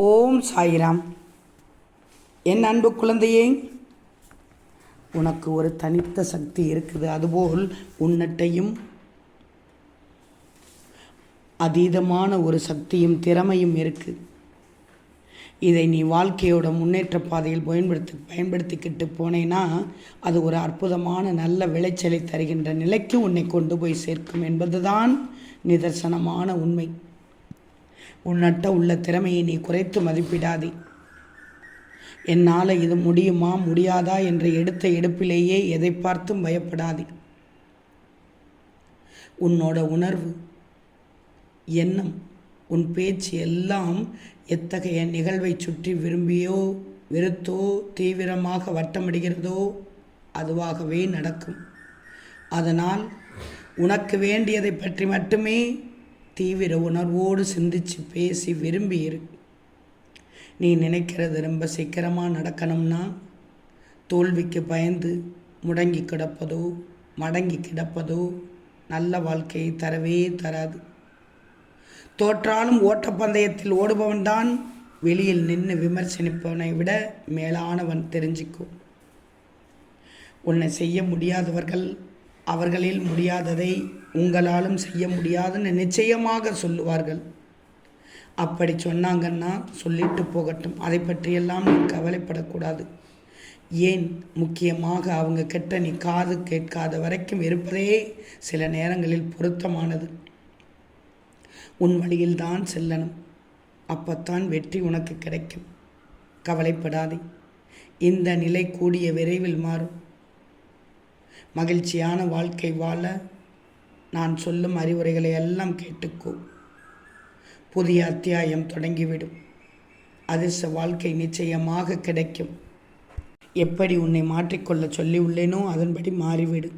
ஓம் சாய்ராம். என் அன்பு குழந்தையே, உனக்கு ஒரு தனித்த சக்தி இருக்குது. அதுபோல் உன்னிட்டையும் அதீதமான ஒரு சக்தியும் திறமையும் இருக்குது. இதை நீ வாழ்க்கையோட முன்னேற்ற பாதையில் பயன்படுத்திக்கிட்டு போனேன்னா அது ஒரு அற்புதமான நல்ல விளைச்சலை தருகின்ற நிலைக்கு உன்னை கொண்டு போய் சேர்க்கும் என்பதுதான் நிதர்சனமான உண்மை. உன்னட்ட உள்ள திறமையை நீ குறைத்து மதிப்பிடாதே. என்னால் இது முடியுமா முடியாதா என்ற எடுத்த எடுப்பிலேயே எதை பார்த்தும் பயப்படாதே. உன்னோட உணர்வு, எண்ணம், உன் பேச்சு எல்லாம் எத்தகைய நிகழ்வை சுற்றி விரும்பியோ வெறுத்தோ தீவிரமாக வட்டமிடுகிறதோ அதுவாகவே நடக்கும். அதனால் உனக்கு வேண்டியதை பற்றி மட்டுமே தீவிர உணர்வோடு சிந்திச்சு பேசி விரும்பி இரு. நீ நினைக்கிறது ரொம்ப சீக்கிரமாக நடக்கணும்னா தோல்விக்கு பயந்து முடங்கி கிடப்பதோ மடங்கி கிடப்பதோ நல்ல வாழ்க்கையை தரவே தராது. தோற்றாலும் ஓட்டப்பந்தயத்தில் ஓடுபவன்தான் வெளியில் நின்று விமர்சனிப்பவனை விட மேலானவன். தெரிஞ்சிக்கோ. உன்னை செய்ய முடியாதவர்கள் அவர்களில் முடியாததை உங்களாலும் செய்ய முடியாதுன்னு நிச்சயமாக சொல்லுவார்கள். அப்படி சொன்னாங்கன்னா சொல்லிட்டு போகட்டும். அதை பற்றியெல்லாம் நீ கவலைப்படக்கூடாது. ஏன், முக்கியமாக அவங்க கிட்ட நீ காது கேட்காத வரைக்கும் இருப்பதே சில நேரங்களில் பொருத்தமானது. உன் வழியில்தான் செல்லணும். அப்பத்தான் வெற்றி உனக்கு கிடைக்கும். கவலைப்படாதே. இந்த நிலை கூடிய விரைவில் மாறும். மகிழ்ச்சியான வாழ்க்கை வாழ நான் சொல்லும் அறிவுரைகளை எல்லாம் கேட்டுக்கோ. புதிய அத்தியாயம் தொடங்கிவிடும். அதிர்ஷ்ட வாழ்க்கை நிச்சயமாக கிடைக்கும். எப்படி உன்னை மாற்றிக்கொள்ள சொல்லி உள்ளேனோ அதன்படி மாறிவிடு.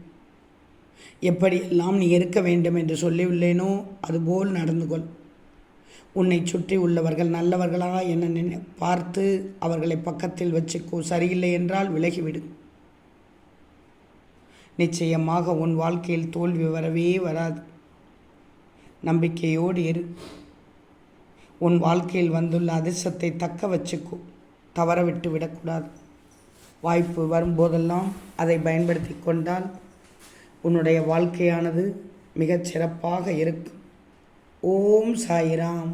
எப்படியெல்லாம் நீ இருக்க வேண்டும் என்று சொல்லியுள்ளேனோ அதுபோல் நடந்து கொள். உன்னை சுற்றி உள்ளவர்கள் நல்லவர்களா என பார்த்து அவர்களை பக்கத்தில் வச்சுக்கோ. சரியில்லை என்றால் விலகிவிடு. நிச்சயமாக உன் வாழ்க்கையில் தோல்வி வரவே வராது. நம்பிக்கையோடு இரு. உன் வாழ்க்கையில் வந்துள்ள அதிர்ஷ்டத்தை தக்க வச்சுக்கோ. தவற விட்டு விடக்கூடாது. வாய்ப்பு வரும்போதெல்லாம் அதை பயன்படுத்தி கொண்டால் உன்னுடைய வாழ்க்கையானது மிகச் சிறப்பாக இருக்கும். ஓம் சாய்ராம்.